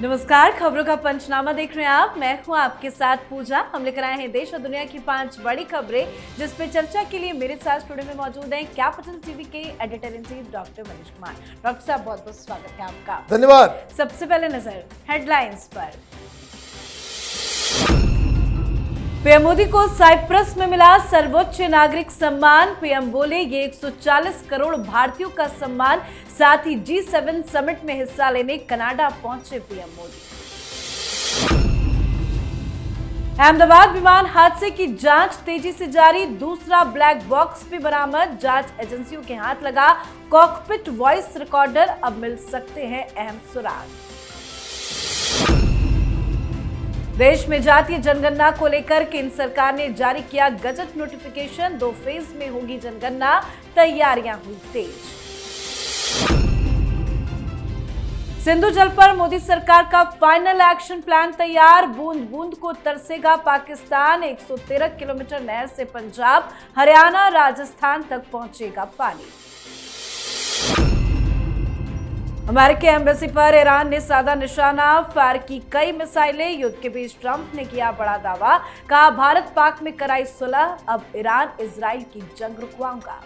नमस्कार, खबरों का पंचनामा देख रहे हैं आप। मैं हूं आपके साथ पूजा। हम लेकर आए हैं देश और दुनिया की 5 बड़ी खबरें, जिस पे चर्चा के लिए मेरे साथ स्टूडियो में मौजूद हैं कैपिटल टीवी के editor in chief doctor Manish Kumar. Doctor साहब, बहुत बहुत स्वागत है आपका। धन्यवाद। सबसे पहले नजर हेडलाइंस पर। पीएम मोदी को साइप्रस में मिला सर्वोच्च नागरिक सम्मान। पीएम बोले ये 140 करोड़ भारतीयों का सम्मान। साथ ही G7 समिट में हिस्सा लेने कनाडा पहुंचे पीएम मोदी। अहमदाबाद विमान हादसे की जांच तेजी से जारी। दूसरा ब्लैक बॉक्स भी बरामद। जांच एजेंसियों के हाथ लगा कॉकपिट वॉइस रिकॉर्डर। अब मिल सकते हैं अहम सुराग। देश में जातीय जनगणना को लेकर केंद्र सरकार ने जारी किया गजट नोटिफिकेशन। 2 फेज में होगी जनगणना, तैयारियां हुई तेज। सिंधु जल पर मोदी सरकार का फाइनल एक्शन प्लान तैयार। बूंद बूंद को तरसेगा पाकिस्तान। 113 किलोमीटर नहर से पंजाब, हरियाणा, राजस्थान तक पहुंचेगा पानी। अमेरिकी एम्बेसी पर ईरान ने साधा निशाना। फायर की कई मिसाइलें। युद्ध के बीच ट्रंप ने किया बड़ा दावा। कहा भारत पाक में कराई सुलह, अब ईरान इजराइल की जंग रुकवाऊंगा।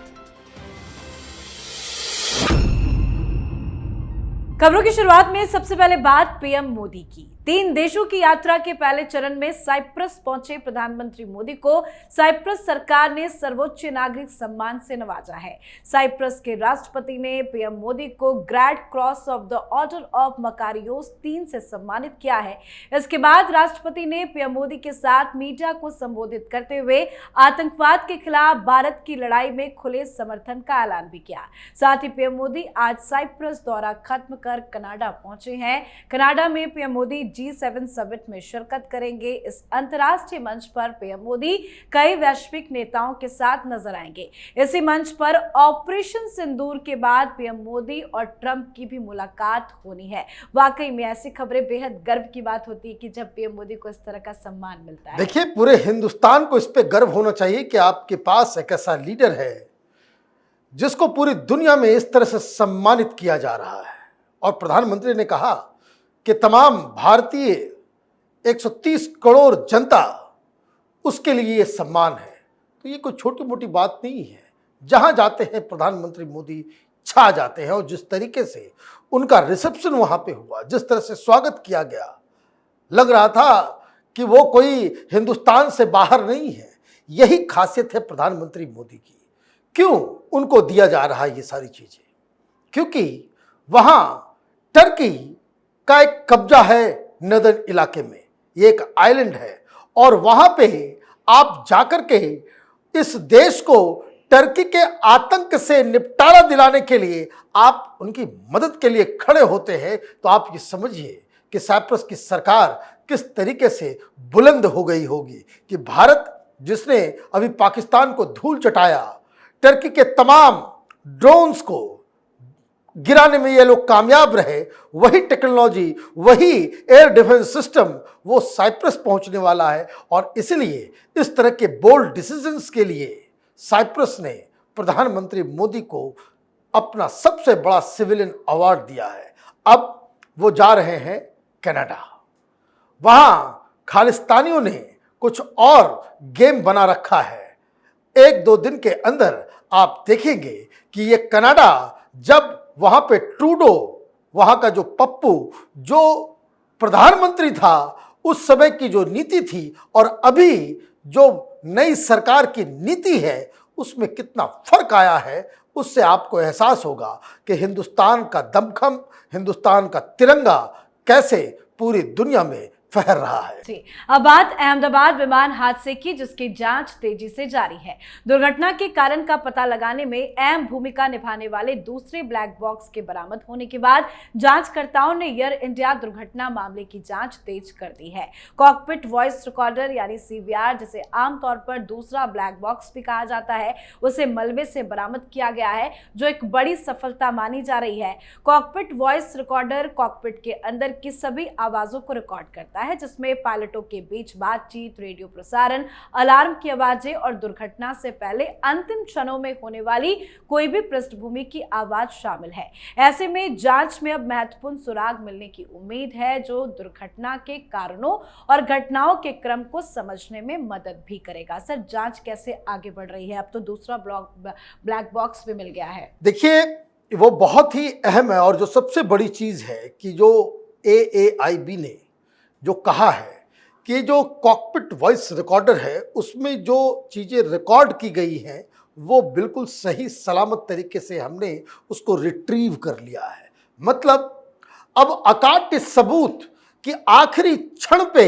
खबरों की शुरुआत में सबसे पहले बात पीएम मोदी की। 3 देशों की यात्रा के पहले चरण में साइप्रस पहुंचे प्रधानमंत्री मोदी को साइप्रस सरकार ने सर्वोच्च नागरिक सम्मान से नवाजा है। साइप्रस के राष्ट्रपति ने पीएम मोदी को grand cross of the order of Makarios 3 से सम्मानित किया है। इसके बाद राष्ट्रपति ने पीएम मोदी के साथ मीडिया को संबोधित करते हुए आतंकवाद के खिलाफ भारत की लड़ाई में खुले समर्थन का ऐलान भी किया। साथ ही पीएम मोदी आज साइप्रस दौरा खत्म कर कनाडा पहुंचे हैं। कनाडा में पीएम मोदी G7 समिट में शिरकत करेंगे। इस अंतर्राष्ट्रीय मंच पर पीएम मोदी कई वैश्विक नेताओं के साथ नजर आएंगे। इसी मंच पर ऑपरेशन सिंदूर के बाद पीएम मोदी और ट्रंप की भी मुलाकात होनी है। वाकई में ऐसी खबरें बेहद गर्व की बात होती है कि जब पीएम मोदी को इस तरह का सम्मान मिलता है। देखिए, पूरे हिंदुस्तान को इस पे गर्व होना चाहिए कि आपके पास एक ऐसा लीडर है जिसको पूरी दुनिया में इस तरह से सम्मानित किया जा रहा है। और प्रधानमंत्री ने कहा कि तमाम भारतीय 130 करोड़ जनता, उसके लिए ये सम्मान है। तो ये कोई छोटी मोटी बात नहीं है। जहां जाते हैं प्रधानमंत्री मोदी छा जाते हैं। और जिस तरीके से उनका रिसेप्शन वहां पे हुआ, जिस तरह से स्वागत किया गया, लग रहा था कि वो कोई हिंदुस्तान से बाहर नहीं है। यही खासियत है प्रधानमंत्री मोदी की। क्यों उनको दिया जा रहा है ये सारी चीजें? क्योंकि वहां टर्की का एक कब्जा है नदर इलाके में। ये एक आइलैंड है और वहां पे आप जाकर के इस देश को टर्की के आतंक से निपटारा दिलाने के लिए आप उनकी मदद के लिए खड़े होते हैं। तो आप ये समझिए कि साइप्रस की सरकार किस तरीके से बुलंद हो गई होगी कि भारत, जिसने अभी पाकिस्तान को धूल चटाया, टर्की के तमाम ड्रोन्स को गिराने में ये लोग कामयाब रहे, वही टेक्नोलॉजी, वही एयर डिफेंस सिस्टम वो साइप्रस पहुंचने वाला है। और इसलिए इस तरह के बोल्ड डिसीजंस के लिए साइप्रस ने प्रधानमंत्री मोदी को अपना सबसे बड़ा सिविलियन अवार्ड दिया है। अब वो जा रहे हैं कनाडा। वहां खालिस्तानियों ने कुछ और गेम बना रखा है। 1-2 दिन के अंदर आप देखेंगे कि ये कनाडा, जब वहां पे ट्रूडो, वहां का जो पप्पू, जो प्रधानमंत्री था, उस समय की जो नीति थी और अभी जो नई सरकार की नीति है, उसमें कितना फर्क आया है, उससे आपको एहसास होगा कि हिंदुस्तान का दमखम, हिंदुस्तान का तिरंगा कैसे पूरी दुनिया में फहर रहा है। अब बात अहमदाबाद विमान हादसे की, जिसकी जांच तेजी से जारी है। दुर्घटना के कारण का पता लगाने में अहम भूमिका निभाने वाले दूसरे ब्लैक बॉक्स के बरामद होने के बाद जांचकर्ताओं ने एयर इंडिया दुर्घटना मामले की जांच तेज कर दी है। कॉकपिट वॉइस रिकॉर्डर यानी CVR, जिसे आमतौर पर दूसरा ब्लैक बॉक्स भी कहा जाता है, उसे मलबे से बरामद किया गया है, जो एक बड़ी सफलता मानी जा रही है। कॉकपिट वॉइस रिकॉर्डर कॉकपिट के अंदर की सभी आवाजों को रिकॉर्ड करता है। है, जिसमें पायलटों के बीच बातचीत, रेडियो प्रसारण, अलार्म की आवाजें और दुर्घटना से पहले अंतिम क्षणों में होने वाली कोई भी पृष्ठभूमि की आवाज शामिल है। ऐसे में जांच में अब महत्वपूर्ण सुराग मिलने की उम्मीद है, जो दुर्घटना के कारणों और घटनाओं के क्रम को समझने में मदद भी करेगा। सर, जांच कैसे आगे बढ़ रही है? अब तो दूसरा ब्लैक बॉक्स भी मिल गया है। देखिए, वो बहुत ही अहम है और जो सबसे बड़ी चीज है कि जो AAIB ने जो कहा है कि जो कॉकपिट वॉइस रिकॉर्डर है उसमें जो चीजें रिकॉर्ड की गई हैं वो बिल्कुल सही सलामत तरीके से हमने उसको रिट्रीव कर लिया है। मतलब अब अकाट्य सबूत कि आखिरी क्षण पे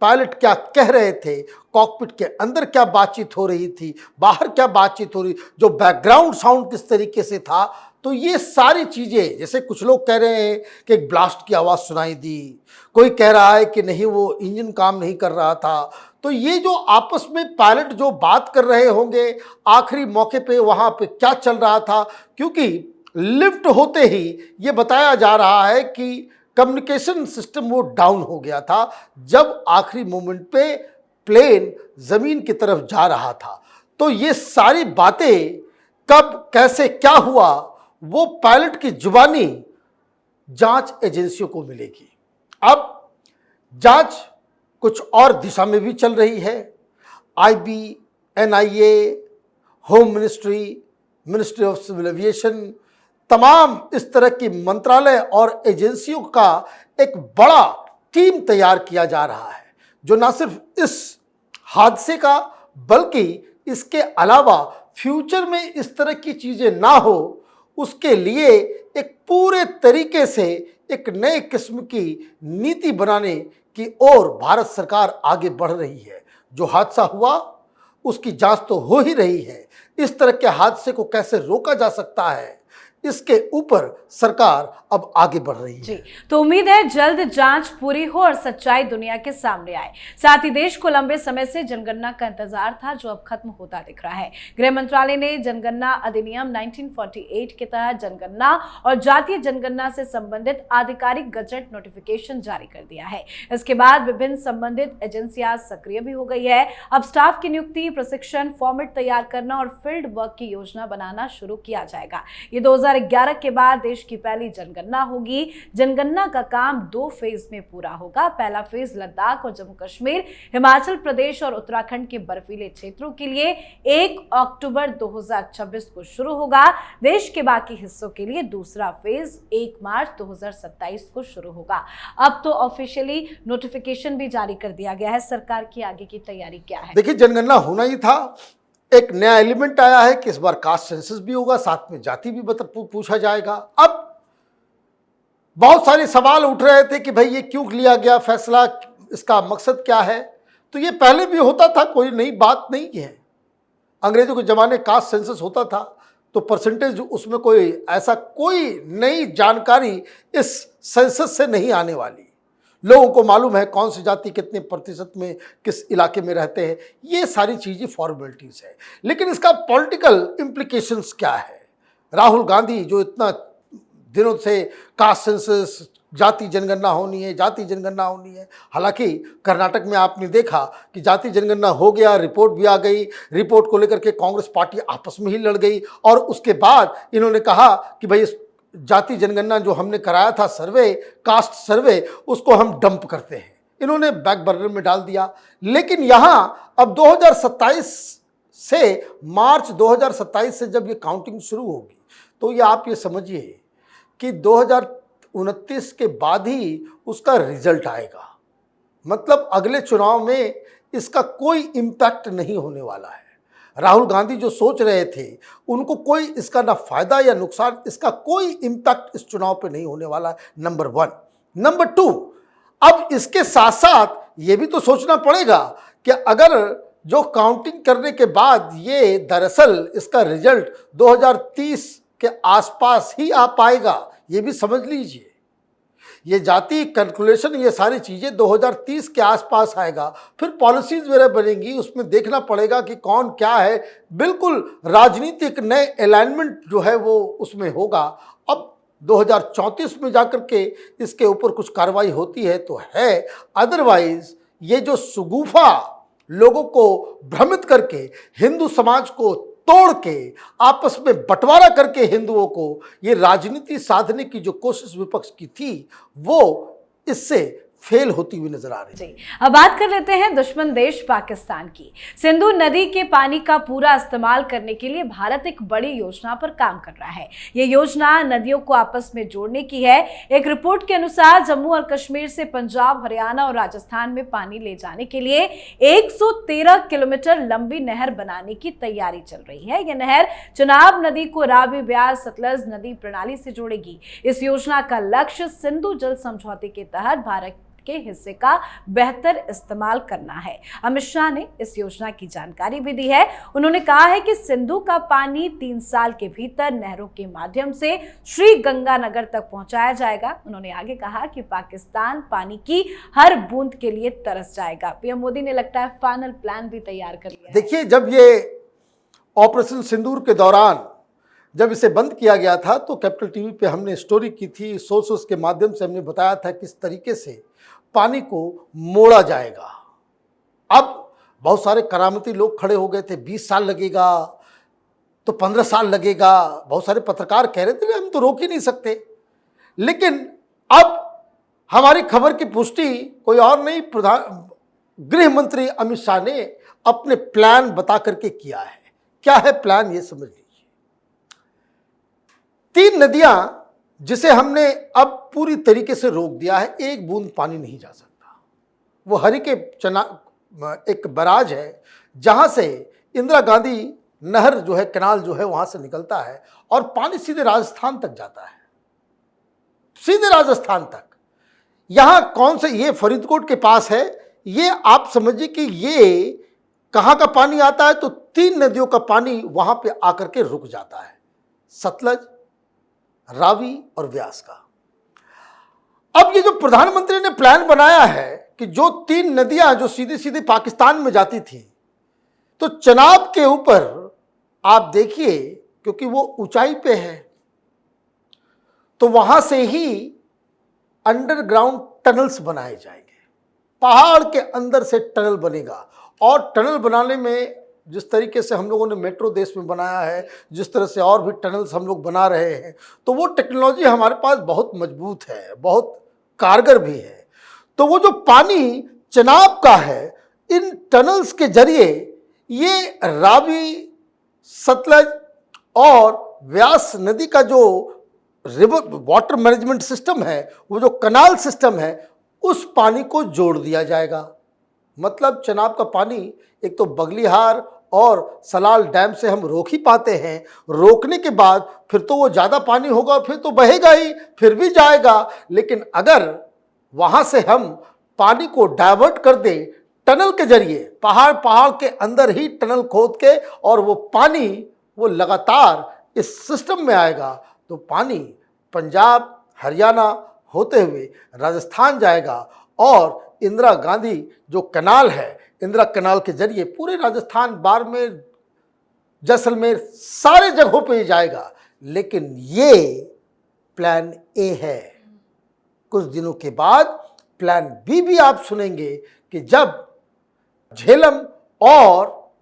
पायलट क्या कह रहे थे, कॉकपिट के अंदर क्या बातचीत हो रही थी, बाहर क्या बातचीत हो रही, जो बैकग्राउंड साउंड किस तरीके से था, तो ये सारी चीजें, जैसे कुछ लोग कह रहे हैं कि एक ब्लास्ट की आवाज सुनाई दी, कोई कह रहा है कि नहीं वो इंजन काम नहीं कर रहा था, तो ये जो आपस में पायलट जो बात कर रहे होंगे आखिरी मौके पे वहां पे क्या चल रहा था, क्योंकि लिफ्ट होते ही ये बताया जा रहा है कि कम्युनिकेशन सिस्टम वो डाउन हो गया था जब आखिरी मोमेंट पे प्लेन जमीन की तरफ जा रहा था। तो ये सारी बातें कब कैसे क्या हुआ वो पायलट की जुबानी जांच एजेंसियों को मिलेगी। अब जांच कुछ और दिशा में भी चल रही है। IB, NIA, home ministry, ministry of civil aviation, तमाम इस तरह की मंत्रालय और एजेंसियों का एक बड़ा टीम तैयार किया जा रहा है, जो ना सिर्फ इस हादसे का बल्कि इसके अलावा फ्यूचर में इस तरह की चीजें ना हो उसके लिए एक पूरे तरीके से एक नए किस्म की नीति बनाने की ओर भारत सरकार आगे बढ़ रही है। जो हादसा हुआ उसकी जांच तो हो ही रही है, इस तरह के हादसे को कैसे रोका जा सकता है इसके ऊपर सरकार अब आगे बढ़ रही है। जी, तो उम्मीद है जल्द जांच पूरी हो और सच्चाई दुनिया के सामने आए। साथ ही देश को लंबे समय से जनगणना का इंतजार था, जो अब खत्म होता दिख रहा है। गृह मंत्रालय ने जनगणना अधिनियम 1948 के तहत जनगणना और जातीय जनगणना से संबंधित आधिकारिक गजट नोटिफिकेशन जारी कर दिया है। इसके बाद विभिन्न संबंधित एजेंसियां सक्रिय भी हो गई है। अब स्टाफ की नियुक्ति, प्रशिक्षण, फॉर्मेट तैयार करना और फील्ड वर्क की योजना बनाना शुरू किया जाएगा। ये 2011 के बाद देश की पहली जनगणना होगी। जनगणना का काम 2 फेज में पूरा होगा। पहला फेज लद्दाख और जम्मू कश्मीर, हिमाचल प्रदेश और उत्तराखंड के बर्फीले क्षेत्रों के लिए 1 अक्टूबर 2026 को शुरू होगा। देश के बाकी हिस्सों के लिए दूसरा फेज 1 मार्च 2027 को शुरू होगा। अब तो ऑफिशियली नोटिफिकेशन भी जारी कर दिया गया है। सरकार की आगे की तैयारी क्या है? देखिए, जनगणना होना ही था। एक नया एलिमेंट आया है कि इस बार कास्ट सेंसस भी होगा, साथ में जाति भी पूछा जाएगा। अब बहुत सारे सवाल उठ रहे थे कि भाई ये क्यों लिया गया फैसला, इसका मकसद क्या है। तो ये पहले भी होता था, कोई नई बात नहीं है। अंग्रेजों के ज़माने कास्ट सेंसस होता था तो परसेंटेज उसमें कोई नई जानकारी इस सेंसस से नहीं आने वाली। लोगों को मालूम है कौन सी जाति कितने प्रतिशत में किस इलाके में रहते हैं, ये सारी चीज़ें फॉर्मेलिटीज़ है। लेकिन इसका पॉलिटिकल इम्प्लीकेशंस क्या है? राहुल गांधी जो इतना दिनों से कास्ट सेंसस, जाति जनगणना होनी है, जाति जनगणना होनी है, हालांकि कर्नाटक में आपने देखा कि जाति जनगणना हो गया, रिपोर्ट भी आ गई, रिपोर्ट को लेकर के कांग्रेस पार्टी आपस में ही लड़ गई और उसके बाद इन्होंने कहा कि भाई जाति जनगणना जो हमने कराया था सर्वे, कास्ट सर्वे, उसको हम डंप करते हैं। इन्होंने बैक बर्नर में डाल दिया। लेकिन यहाँ अब 2027 से, मार्च 2027 से जब ये काउंटिंग शुरू होगी तो ये आप ये समझिए कि 2029 के बाद ही उसका रिजल्ट आएगा। मतलब अगले चुनाव में इसका कोई इम्पैक्ट नहीं होने वाला है। राहुल गांधी जो सोच रहे थे उनको कोई इसका ना फायदा या नुकसान, इसका कोई इम्पैक्ट इस चुनाव पे नहीं होने वाला है, नंबर 1। नंबर 2, अब इसके साथ साथ ये भी तो सोचना पड़ेगा कि अगर जो काउंटिंग करने के बाद ये दरअसल इसका रिजल्ट 2030 के आसपास ही आ पाएगा, ये भी समझ लीजिए। ये जाति कैलकुलेशन, ये सारी चीज़ें 2030 के आसपास आएगा, फिर पॉलिसीज वगैरह बनेंगी, उसमें देखना पड़ेगा कि कौन क्या है। बिल्कुल राजनीतिक नए अलाइनमेंट जो है वो उसमें होगा। अब 2034 में जाकर के इसके ऊपर कुछ कार्रवाई होती है तो है, अदरवाइज ये जो सुगुफा लोगों को भ्रमित करके हिंदू समाज को तोड़ के आपस में बंटवारा करके हिंदुओं को ये राजनीति साधने की जो कोशिश विपक्ष की थी वो इससे फेल होती हुई नजर आ रही है। अब बात कर लेते हैं दुश्मन देश पाकिस्तान की। सिंधु नदी के पानी का पूरा इस्तेमाल करने के लिए भारत एक बड़ी योजना पर काम कर रहा है। ये योजना नदियों को आपस में जोड़ने की है। एक रिपोर्ट के अनुसार जम्मू और कश्मीर से पंजाब, हरियाणा और राजस्थान में पानी ले जाने के लिए 113 किलोमीटर लंबी नहर बनाने की तैयारी चल रही है। यह नहर चनाब नदी को रावी, ब्यास, सतलज नदी प्रणाली से जोड़ेगी। इस योजना का लक्ष्य सिंधु जल समझौते के तहत भारत के हिस्से का बेहतर इस्तेमाल करना है। अमित शाह ने इस योजना की जानकारी भी दी है। उन्होंने कहा है कि सिंधु का पानी 3 साल के भीतर नहरों के माध्यम से श्री गंगानगर तक पहुंचाया जाएगा। उन्होंने आगे कहा कि पाकिस्तान पानी की हर बूंद के लिए तरस जाएगा। पीएम मोदी ने लगता है फाइनल प्लान भी तैयार कर लिया है। देखिए, जब ये ऑपरेशन सिंदूर के दौरान जब इसे बंद किया गया था तो कैपिटल टीवी पे हमने स्टोरी की थी, सोर्सेस के माध्यम से हमने बताया था किस तरीके से पानी को मोड़ा जाएगा। अब बहुत सारे करामती लोग खड़े हो गए थे, 20 साल लगेगा तो 15 साल लगेगा। बहुत सारे पत्रकार कह रहे थे हम तो रोक ही नहीं सकते। लेकिन अब हमारी खबर की पुष्टि कोई और नहीं, गृह मंत्री अमित शाह ने अपने प्लान बता करके किया है। क्या है प्लान, ये समझ लीजिए। 3 नदियां जिसे हमने अब पूरी तरीके से रोक दिया है, एक बूंद पानी नहीं जा सकता। वो हरि के एक बैराज है जहां से इंदिरा गांधी नहर जो है, कैनाल जो है वहां से निकलता है और पानी सीधे राजस्थान तक जाता है, सीधे राजस्थान तक। यहां कौन से, ये फरीदकोट के पास है। ये आप समझिए कि ये कहां का पानी आता है तो 3 नदियों का पानी वहां पे आकर के रुक जाता है, सतलज, रावी और व्यास का। अब ये जो प्रधानमंत्री ने प्लान बनाया है कि जो 3 नदियां जो सीधी सीधी पाकिस्तान में जाती थी, तो चनाब के ऊपर आप देखिए, क्योंकि वो ऊंचाई पे है तो वहां से ही अंडरग्राउंड टनल्स बनाए जाएंगे। पहाड़ के अंदर से टनल बनेगा और टनल बनाने में जिस तरीके से हम लोगों ने मेट्रो देश में बनाया है, जिस तरह से और भी टनल्स हम लोग बना रहे हैं, तो वो टेक्नोलॉजी हमारे पास बहुत मजबूत है, बहुत कारगर भी है। तो वो जो पानी चनाब का है, इन टनल्स के जरिए ये रावी, सतलज और व्यास नदी का जो रिवर वाटर मैनेजमेंट सिस्टम है, वो जो कनाल सिस्टम है, उस पानी को जोड़ दिया जाएगा। मतलब चनाब का पानी एक तो बगलिहार और सलाल डैम से हम रोक ही पाते हैं, रोकने के बाद फिर तो वो ज़्यादा पानी होगा, फिर तो बहेगा ही, फिर भी जाएगा। लेकिन अगर वहाँ से हम पानी को डाइवर्ट कर दें टनल के जरिए, पहाड़ के अंदर ही टनल खोद के, और वो पानी वो लगातार इस सिस्टम में आएगा, तो पानी पंजाब, हरियाणा होते हुए राजस्थान जाएगा और इंदिरा गांधी जो कनाल है, इंदिरा कनाल के जरिए पूरे राजस्थान, बाड़मेर, जैसलमेर, सारे जगहों पे जाएगा। लेकिन ये प्लान ए है। कुछ दिनों के बाद प्लान बी भी आप सुनेंगे कि जब झेलम और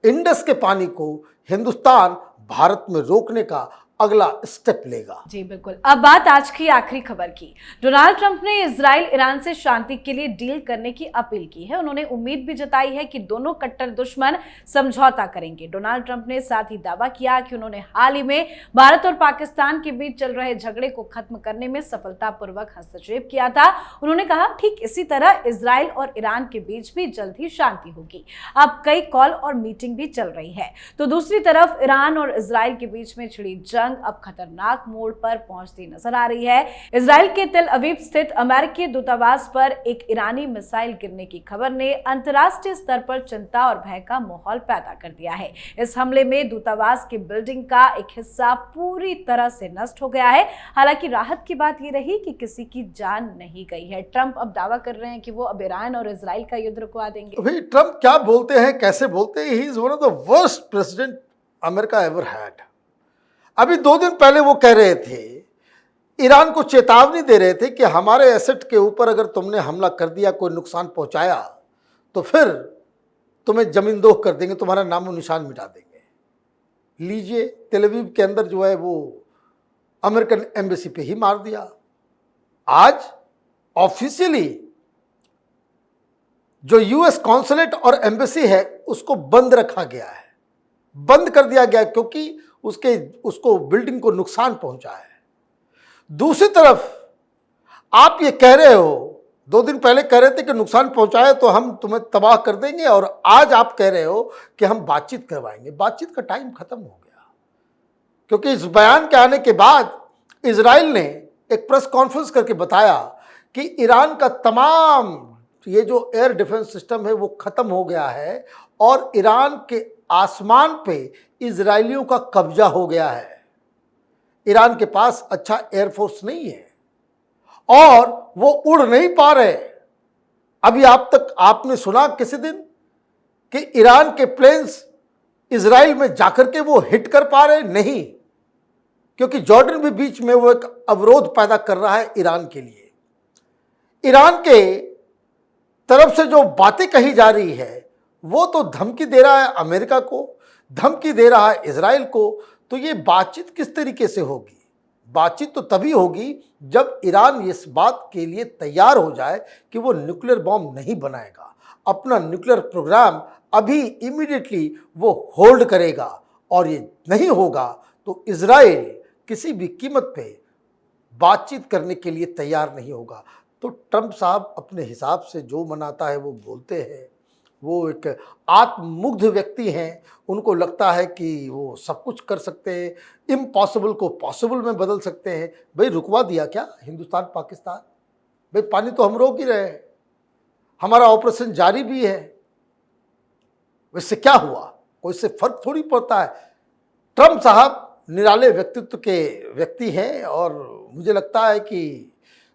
इंडस के पानी को हिंदुस्तान भारत में रोकने का अगला स्टेप लेगा। जी बिल्कुल। अब बात आज की आखिरी खबर की। डोनाल्ड ट्रंप ने इजराइल ईरान से शांति के लिए डील करने की अपील की है। उन्होंने उम्मीद भी जताई है कि दोनों कट्टर दुश्मन समझौता करेंगे। डोनाल्ड ट्रंप ने साथ ही दावा किया कि उन्होंने हाल ही में भारत और पाकिस्तान के बीच चल रहे झगड़े को खत्म करने में सफलतापूर्वक हस्तक्षेप किया था। उन्होंने कहा ठीक इसी तरह इजराइल और ईरान के बीच भी जल्द ही शांति होगी। अब कई कॉल और मीटिंग भी चल रही है। तो दूसरी तरफ ईरान और इजराइल के बीच में छिड़ी जंग अब खतरनाक मोड़ पर पहुंचती नजर आ रही है। इजराइल के तेल अवीव स्थित अमेरिकी दूतावास पर एक ईरानी मिसाइल गिरने की खबर ने अंतर्राष्ट्रीय स्तर पर चिंता और भय का माहौल पैदा कर दिया है। इस हमले में दूतावास की बिल्डिंग का एक हिस्सा पूरी तरह से नष्ट हो गया है। हालांकि राहत की बात यह रही कि किसी की जान नहीं गई है। ट्रंप अब दावा कर रहे हैं कि वो अब ईरान और इजराइल का युद्ध रुकवा देंगे। भाई ट्रंप क्या बोलते हैं, कैसे बोलते हैं? He is one of the worst president America ever had. अभी 2 दिन पहले वो कह रहे थे ईरान को चेतावनी दे रहे थे कि हमारे एसेट के ऊपर अगर तुमने हमला कर दिया, कोई नुकसान पहुंचाया, तो फिर तुम्हें जमींदोज कर देंगे, तुम्हारा नामो निशान मिटा देंगे। लीजिए, तेल अवीव के अंदर जो है वो अमेरिकन एम्बेसी पे ही मार दिया। आज ऑफिशियली जो यूएस कॉन्सुलेट और एम्बेसी है उसको बंद रखा गया है, बंद कर दिया गया क्योंकि उसको बिल्डिंग को नुकसान पहुंचा है। दूसरी तरफ आप ये कह रहे हो, 2 दिन पहले कह रहे थे कि नुकसान पहुंचाए तो हम तुम्हें तबाह कर देंगे, और आज आप कह रहे हो कि हम बातचीत करवाएंगे। बातचीत का टाइम खत्म हो गया, क्योंकि इस बयान के आने के बाद इजराइल ने एक प्रेस कॉन्फ्रेंस करके बताया कि ईरान का तमाम ये जो एयर डिफेंस सिस्टम है वो खत्म हो गया है, और ईरान के आसमान पे इजरायलियों का कब्जा हो गया है। ईरान के पास अच्छा एयरफोर्स नहीं है और वो उड़ नहीं पा रहे। अभी आप तक आपने सुना किसी दिन कि ईरान के प्लेन्स इजराइल में जाकर के वो हिट कर पा रहे? नहीं, क्योंकि जॉर्डन भी बीच में वो एक अवरोध पैदा कर रहा है ईरान के लिए। ईरान के तरफ से जो बातें कही जा रही है वो तो धमकी दे रहा है अमेरिका को, धमकी दे रहा है इजराइल को। तो ये बातचीत किस तरीके से होगी? बातचीत तो तभी होगी जब ईरान इस बात के लिए तैयार हो जाए कि वो न्यूक्लियर बॉम्ब नहीं बनाएगा, अपना न्यूक्लियर प्रोग्राम अभी इमीडिएटली वो होल्ड करेगा। और ये नहीं होगा तो इजराइल किसी भी कीमत पे बातचीत करने के लिए तैयार नहीं होगा। तो ट्रंप साहब अपने हिसाब से जो मनाता है वो बोलते हैं। वो एक आत्ममुग्ध व्यक्ति हैं, उनको लगता है कि वो सब कुछ कर सकते हैं, इम्पॉसिबल को पॉसिबल में बदल सकते हैं। भाई रुकवा दिया क्या हिंदुस्तान पाकिस्तान? भाई पानी तो हम रोक ही रहे हैं, हमारा ऑपरेशन जारी भी है, वैसे क्या हुआ? कोई इससे फर्क थोड़ी पड़ता है। ट्रंप साहब निराले व्यक्तित्व के व्यक्ति हैं, और मुझे लगता है कि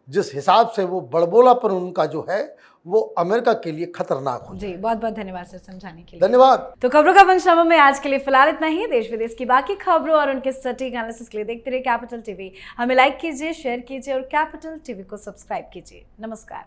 जिस हिसाब से वो बड़बोलापन उनका जो है वो अमेरिका के लिए खतरनाक हो। जी, बहुत बहुत धन्यवाद सर समझाने के लिए। धन्यवाद। तो खबरों का पंचनामा में आज के लिए फिलहाल इतना ही। देश विदेश की बाकी खबरों और उनके सटीक एनालिसिस के लिए देखते रहिए कैपिटल टीवी। हमें लाइक कीजिए, शेयर कीजिए और कैपिटल टीवी को सब्सक्राइब कीजिए। नमस्कार।